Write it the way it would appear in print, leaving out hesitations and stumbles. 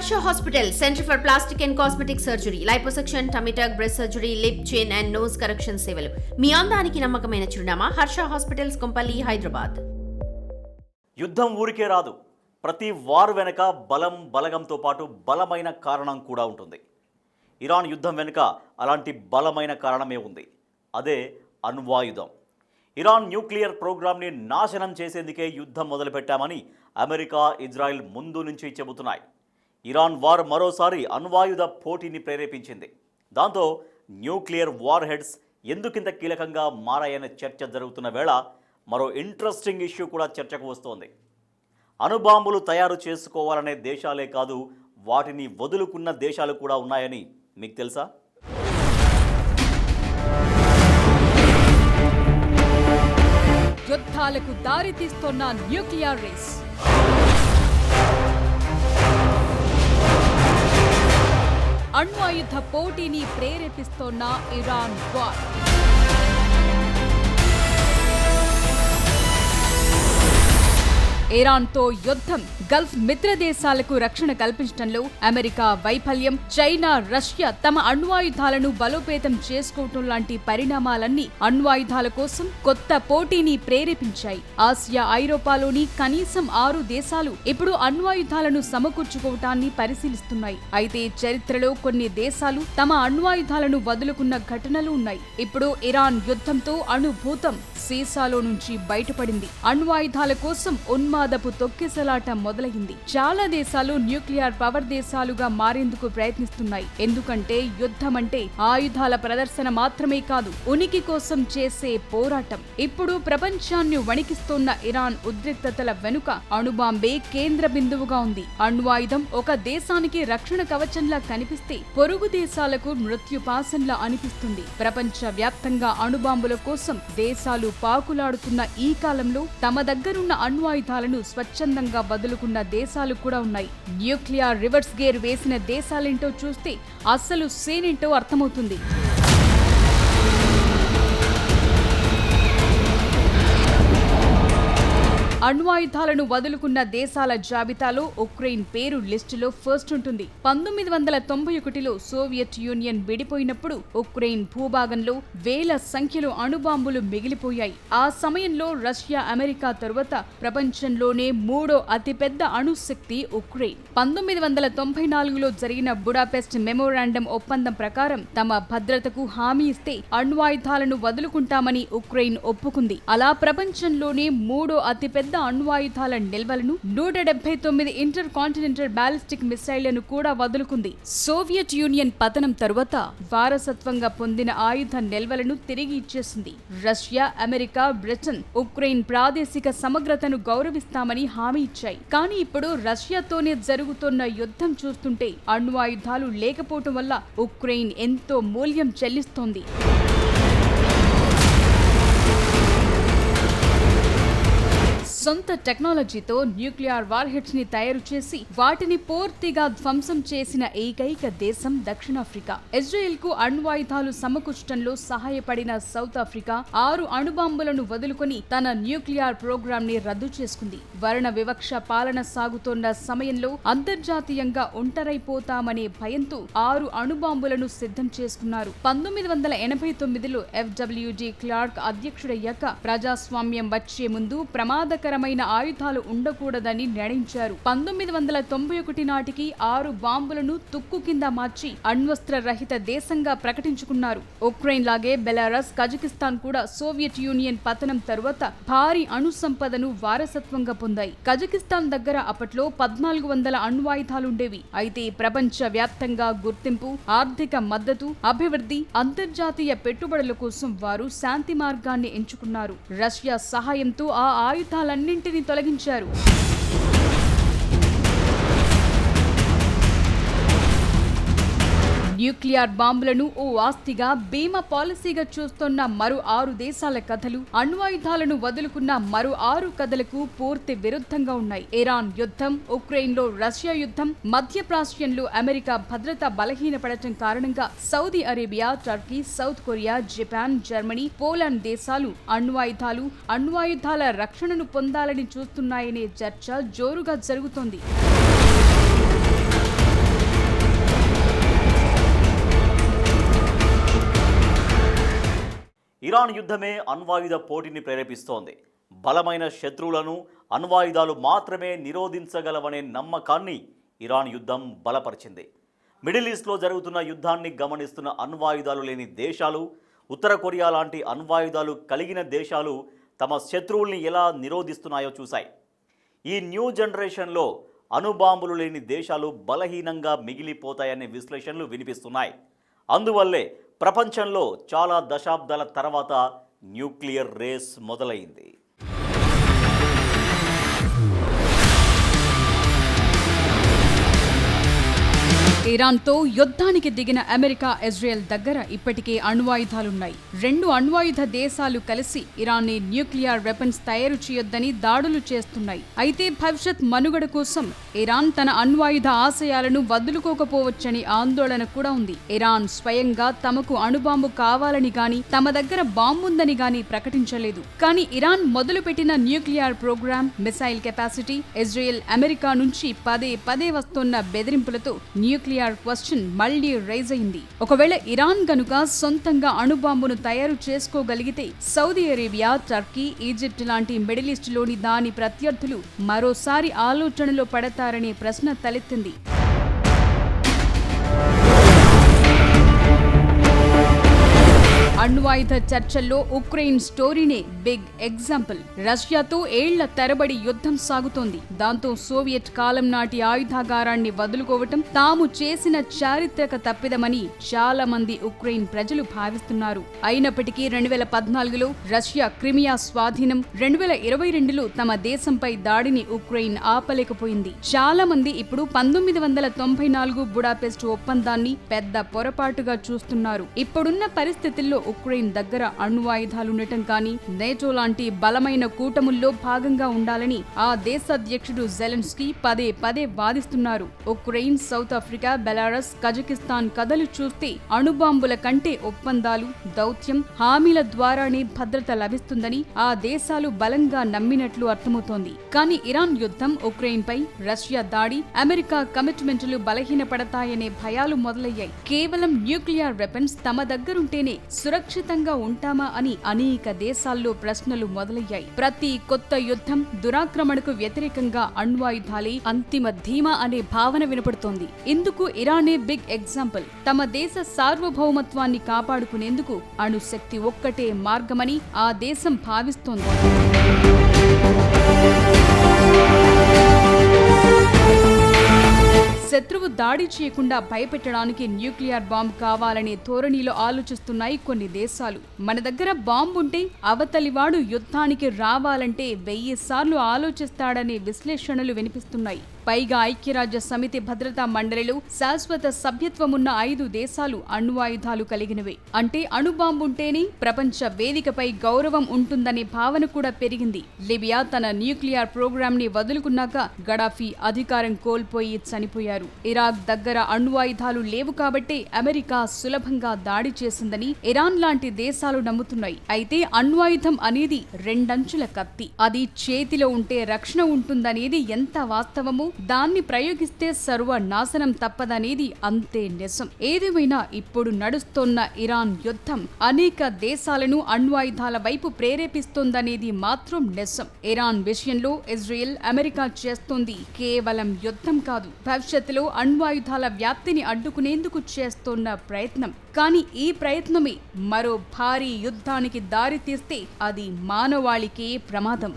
Harsha Hospital, Center for Plastic and Cosmetic Surgery, Liposuction, Tummy tuck, breast surgery, lip, chin and nose correction సేవలు. మీ అందానికి నమ్మకమైన చిరునామా Harsha hospitals Kompally, Hyderabad. యుద్ధం ఊరికే రాదు. ప్రతి వార్ వెనుక బలగంతో పాటు బలమైన కారణం కూడా ఉంటుంది. ఇరాన్ యుద్ధం వెనుక అలాంటి బలమైన కారణమే ఉంది. అదే అణ్వాయుధం. ఇరాన్ న్యూక్లియర్ ప్రోగ్రామ్ని నాశనం చేసేందుకే యుద్ధం మొదలుపెట్టామని అమెరికా, ఇజ్రాయెల్ ముందు నుంచి చెబుతున్నాయి. ఇరాన్ వార్ మరోసారి అణ్వాయుధ పోటీని ప్రేరేపించింది. దాంతో న్యూక్లియర్ వార్ హెడ్స్ ఎందుకింత కీలకంగా మారాయనే చర్చ జరుగుతున్న వేళ మరో ఇంట్రెస్టింగ్ ఇష్యూ కూడా చర్చకు వస్తోంది. అణుబాంబులు తయారు చేసుకోవాలనే దేశాలే కాదు, వాటిని వదులుకున్న దేశాలు కూడా ఉన్నాయని మీకు తెలుసా? యుద్ధాలకు దారితీస్తున్న న్యూక్లియర్ రేస్. అణ్వాయుధ పోటీని ప్రేరేపిస్తోన్న ఇరాన్ వార్. ఇరాన్తో యుద్ధం, గల్ఫ్ మిత్ర దేశాలకు రక్షణ కల్పించడంలో అమెరికా వైఫల్యం, చైనా, రష్యా తమ అణ్వాయుధాలను బలోపేతం చేసుకోవటం లాంటి పరిణామాలన్నీ అణ్వాయుధాల కోసం కొత్త పోటీని ప్రేరేపించాయి. ఆసియా, ఐరోపాలోని కనీసం 6 దేశాలు ఇప్పుడు అణ్వాయుధాలను సమకూర్చుకోవటాన్ని పరిశీలిస్తున్నాయి. అయితే చరిత్రలో కొన్ని దేశాలు తమ అణ్వాయుధాలను వదులుకున్న ఘటనలు ఉన్నాయి. ఇప్పుడు ఇరాన్ యుద్ధంతో అణుభూతం సీసాలో నుంచి బయటపడింది. అణ్వాయుధాల కోసం ఉన్మాదపు తొక్కిసలాట మొదలైంది. చాలా దేశాలు న్యూక్లియర్ పవర్ దేశాలుగా మారేందుకు ప్రయత్నిస్తున్నాయి. ఎందుకంటే యుద్ధం అంటే ఆయుధాల ప్రదర్శన మాత్రమే కాదు, ఉనికి కోసం చేసే పోరాటం. ఇప్పుడు ప్రపంచాన్ని వణికిస్తోన్న ఇరాన్ ఉద్రిక్తతల వెనుక అణుబాంబే కేంద్ర బిందువుగా ఉంది. అణ్వాయుధం ఒక దేశానికి రక్షణ కవచంలా కనిపిస్తే పొరుగు దేశాలకు మృత్యుపాశంలా అనిపిస్తుంది. ప్రపంచ వ్యాప్తంగా అణుబాంబుల కోసం దేశాలు పాకులాడుతున్న ఈ కాలంలో తమ దగ్గరున్న అణ్వాయుధాలను స్వచ్ఛందంగా వదులుకున్న దేశాలు కూడా ఉన్నాయి. న్యూక్లియర్ రివర్స్ గేర్ వేసిన దేశాలేంటో చూస్తే అసలు సేనేంటో అర్థమవుతుంది. అణ్వాయుధాలను వదులుకున్న దేశాల జాబితాలో ఉక్రెయిన్ పేరు లిస్టులో ఫస్ట్ ఉంటుంది. 1991లో సోవియట్ యూనియన్ విడిపోయినప్పుడు ఉక్రెయిన్ భూభాగంలో వేల సంఖ్యలో అణుబాంబులు మిగిలిపోయాయి. ఆ సమయంలో రష్యా, అమెరికా తరువాత ప్రపంచంలోనే 3వ అతిపెద్ద అణుశక్తి ఉక్రెయిన్. 1994లో జరిగిన బుడాపెస్ట్ మెమోరాండం ఒప్పందం ప్రకారం తమ భద్రతకు హామీ ఇస్తే అణ్వాయుధాలను వదులుకుంటామని ఉక్రెయిన్ ఒప్పుకుంది. అలా ప్రపంచంలోనే 3వ అతిపెద్ద అణ్వాయుధాల నిల్వలను 179 ఇంటర్ కాంటినెంటల్ బాలిస్టిక్ మిసైళ్లను కూడా వదులుకుంది. సోవియట్ యూనియన్ పతనం తరువాత వారసత్వంగా పొందిన ఆయుధ నిల్వలను తిరిగి ఇచ్చేసింది. రష్యా, అమెరికా, బ్రిటన్ ఉక్రెయిన్ ప్రాదేశిక సమగ్రతను గౌరవిస్తామని హామీ ఇచ్చాయి. కానీ ఇప్పుడు రష్యాతోనే జరుగుతున్న యుద్ధం చూస్తుంటే అణ్వాయుధాలు లేకపోవటం వల్ల ఉక్రెయిన్ ఎంతో మూల్యం చెల్లిస్తోంది. సొంత టెక్నాలజీతో న్యూక్లియర్ వార్ హెడ్స్ ని తయారు చేసి వాటిని పూర్తిగా ధ్వంసం చేసిన ఏకైక దేశం దక్షిణాఫ్రికా. ఇజ్రాయెల్ కు అణ్వాయుధాలు సమకూర్చడంలో సహాయపడిన సౌత్ ఆఫ్రికా 6 అణుబాంబులను వదులుకొని తన న్యూక్లియర్ ప్రోగ్రామ్ ని రద్దు చేసుకుంది. వర్ణ వివక్ష పాలన సాగుతోన్న సమయంలో అంతర్జాతీయంగా ఒంటరైపోతామనే భయంతో 6 అణుబాంబులను సిద్ధం చేసుకున్నారు. 1989లో FWD క్లార్క్ అధ్యక్షుడయ్యాక ప్రజాస్వామ్యం వచ్చే ముందు ప్రమాదకర ఆయుధాలు ఉండకూడదని నిర్ణయించారు. 1991 నాటికి 6 బాంబులను తుక్కు కింద మార్చి అణ్వస్త్ర రహిత దేశంగా ప్రకటించుకున్నారు. ఉక్రెయిన్ లాగే బెలారస్, కజకిస్తాన్ కూడా సోవియట్ యూనియన్ పతనం తరువాత భారీ అణు సంపదను వారసత్వంగా పొందాయి. కజకిస్తాన్ దగ్గర అప్పట్లో 1400 అణ్వాయుధాలుండేవి. అయితే ప్రపంచ వ్యాప్తంగా గుర్తింపు, ఆర్థిక మద్దతు, అభివృద్ధి, అంతర్జాతీయ పెట్టుబడుల కోసం వారు శాంతి మార్గాన్ని ఎంచుకున్నారు. రష్యా సహాయంతో ఆ ఆయుధాలన్నింటినీ తొలగించారు. న్యూక్లియర్ బాంబులను ఓ ఆస్తిగా, బీమా పాలసీగా చూస్తున్న మరో 6 దేశాల కథలు, అణ్వాయుధాలను వదులుకున్న మరో 6 కథలకు పూర్తి విరుద్ధంగా ఉన్నాయి. ఇరాన్ యుద్ధం, ఉక్రెయిన్లో రష్యా యుద్ధం, మధ్యప్రాచ్యంలో అమెరికా భద్రత బలహీనపడటం కారణంగా Saudi Arabia, Turkey, south Korea, Japan, Germany, Poland దేశాలు అణ్వాయుధాల రక్షణను పొందాలని చూస్తున్నాయనే చర్చ జోరుగా జరుగుతోంది. ఇరాన్ యుద్ధమే అణ్వాయుధ పోటీని ప్రేరేపిస్తోంది. బలమైన శత్రువులను అణ్వాయుధాలు మాత్రమే నిరోధించగలవనే నమ్మకాన్ని ఇరాన్ యుద్ధం బలపరిచింది. మిడిల్ ఈస్ట్లో జరుగుతున్న యుద్ధాన్ని గమనిస్తున్న అణ్వాయుధాలు లేని దేశాలు, ఉత్తర కొరియా లాంటి అణ్వాయుధాలు కలిగిన దేశాలు తమ శత్రువుల్ని ఎలా నిరోధిస్తున్నాయో చూశాయి. ఈ న్యూ జనరేషన్లో అణుబాంబులు లేని దేశాలు బలహీనంగా మిగిలిపోతాయనే విశ్లేషణలు వినిపిస్తున్నాయి. అందువల్లే ప్రపంచంలో చాలా దశాబ్దాల తర్వాత న్యూక్లియర్ రేస్ మొదలైంది. ఇరాన్తో యుద్ధానికి దిగిన అమెరికా, ఇజ్రాయెల్ దగ్గర ఇప్పటికే అణ్వాయుధాలున్నాయి. 2 అణ్వాయుధ దేశాలు కలిసి ఇరాన్ని న్యూక్లియర్ వెపన్స్ తయారు చేయొద్దని దాడులు చేస్తున్నాయి. అయితే భవిష్యత్ మనుగడ కోసం ఇరాన్ తన అణ్వాయుధ ఆశయాలను వదులుకోకపోవచ్చని ఆందోళన కూడా ఉంది. ఇరాన్ స్వయంగా తమకు అణుబాంబు కావాలని గాని, తమ దగ్గర బాంబుందని గాని ప్రకటించలేదు. కానీ ఇరాన్ మొదలుపెట్టిన nuclear programme, missile capacity, Israel, America నుంచి పదే వస్తున్న బెదిరింపులతో న్యూక్లియర్ క్వశ్చన్ మళ్లీ రైజ్ అయింది. ఒకవేళ ఇరాన్ గనుక సొంతంగా అణుబాంబును తయారు చేసుకోగలిగితే సౌదీ అరేబియా, టర్కీ, ఈజిప్ట్ లాంటి మిడిల్ ఈస్ట్ లోని దాని ప్రత్యర్థులు మరోసారి ఆలోచనలో పడతారనే ప్రశ్న తలెత్తింది. అణ్వాయుధ చర్చల్లో ఉక్రెయిన్ స్టోరీనే బిగ్ ఎగ్జాంపుల్. రష్యాతో ఏళ్ల తరబడి యుద్ధం సాగుతోంది. దాంతో సోవియట్ కాలం నాటి ఆయుధాగారాన్ని వదులుకోవటం తాము చేసిన చారిత్రక తప్పిదమని చాలా మంది ఉక్రెయిన్ ప్రజలు భావిస్తున్నారు. అయినప్పటికీ 2014లో రష్యా క్రిమియా స్వాధీనం, 2022లో తమ దేశంపై దాడిని ఉక్రెయిన్ ఆపలేకపోయింది. చాలా మంది ఇప్పుడు 1994 బుడాపెస్ట్ ఒప్పందాన్ని పెద్ద పొరపాటుగా చూస్తున్నారు. ఇప్పుడున్న పరిస్థితుల్లో ఉక్రెయిన్ దగ్గర అణ్వాయుధాలుండటం కానీ, నేటో లాంటి బలమైన కూటముల్లో భాగంగా ఉండాలని ఆ దేశ అధ్యక్షుడు జెలెన్స్కీ పదే వాదిస్తున్నారు. Ukraine, South Africa, Belarus, Kazakhstan కథలు చూస్తే అణుబాంబుల కంటే ఒప్పందాలు, దౌత్యం, హామీల ద్వారానే భద్రత లభిస్తుందని ఆ దేశాలు బలంగా నమ్మినట్లు అర్థమవుతోంది. కానీ ఇరాన్ యుద్ధం, ఉక్రెయిన్ పై రష్యా దాడి, అమెరికా కమిట్మెంట్లు బలహీనపడతాయనే భయాలు మొదలయ్యాయి. కేవలం న్యూక్లియర్ వెపన్స్ తమ దగ్గరుంటేనే సురక్షితంగా ఉంటామా అని అనేక దేశాల్లో ప్రశ్నలు మొదలయ్యాయి. ప్రతి కొత్త యుద్ధం, దురాక్రమణకు వ్యతిరేకంగా అణ్వాయుధాలే అంతిమ ధీమా అనే భావన వినపడుతోంది. ఇందుకు ఇరానే బిగ్ ఎగ్జాంపుల్. తమ దేశ సార్వభౌమత్వాన్ని కాపాడుకునేందుకు అణుశక్తి ఒక్కటే మార్గమని ఆ దేశం భావిస్తోంది. శత్రువు దాడి చేయకుండా భయపెట్టడానికి న్యూక్లియర్ బాంబు కావాలనే ధోరణిలో ఆలోచిస్తున్నాయి కొన్ని దేశాలు. మన దగ్గర బాంబుంటే అవతలివాడు యుద్ధానికి రావాలంటే 1000 సార్లు ఆలోచిస్తాడనే విశ్లేషణలు వినిపిస్తున్నాయి. పైగా ఐక్యరాజ్య సమితి భద్రతా మండలిలో శాశ్వత సభ్యత్వమున్న 5 దేశాలు అణ్వాయుధాలు కలిగినవే. అంటే అణుబాంబుంటేనే ప్రపంచ వేదికపై గౌరవం ఉంటుందనే భావన కూడా పెరిగింది. లిబియా తన న్యూక్లియర్ ప్రోగ్రామ్ ని వదులుకున్నాక గడాఫీ అధికారం కోల్పోయి చనిపోయారు. ఇరాక్ దగ్గర అణ్వాయుధాలు లేవు కాబట్టే అమెరికా సులభంగా దాడి చేసిందని ఇరాన్ లాంటి దేశాలు నమ్ముతున్నాయి. అయితే అణ్వాయుధం అనేది 2 అంచుల కత్తి. అది చేతిలో ఉంటే రక్షణ ఉంటుందనేది ఎంత వాస్తవమో, దాన్ని ప్రయోగిస్తే సర్వనాశనం తప్పదనేది అంతే నిజం. ఏదేమైనా ఇప్పుడు నడుస్తోన్న ఇరాన్ యుద్ధం అనేక దేశాలను అణ్వాయుధాల వైపు ప్రేరేపిస్తోందనేది మాత్రం నిజం. ఇరాన్ విషయంలో ఇజ్రాయెల్, అమెరికా చేస్తోంది కేవలం యుద్ధం కాదు, భవిష్యత్తులో అణ్వాయుధాల వ్యాప్తిని అడ్డుకునేందుకు చేస్తోన్న ప్రయత్నం. కానీ ఈ ప్రయత్నమే మరో భారీ యుద్ధానికి దారితీస్తే అది మానవాళికే ప్రమాదం.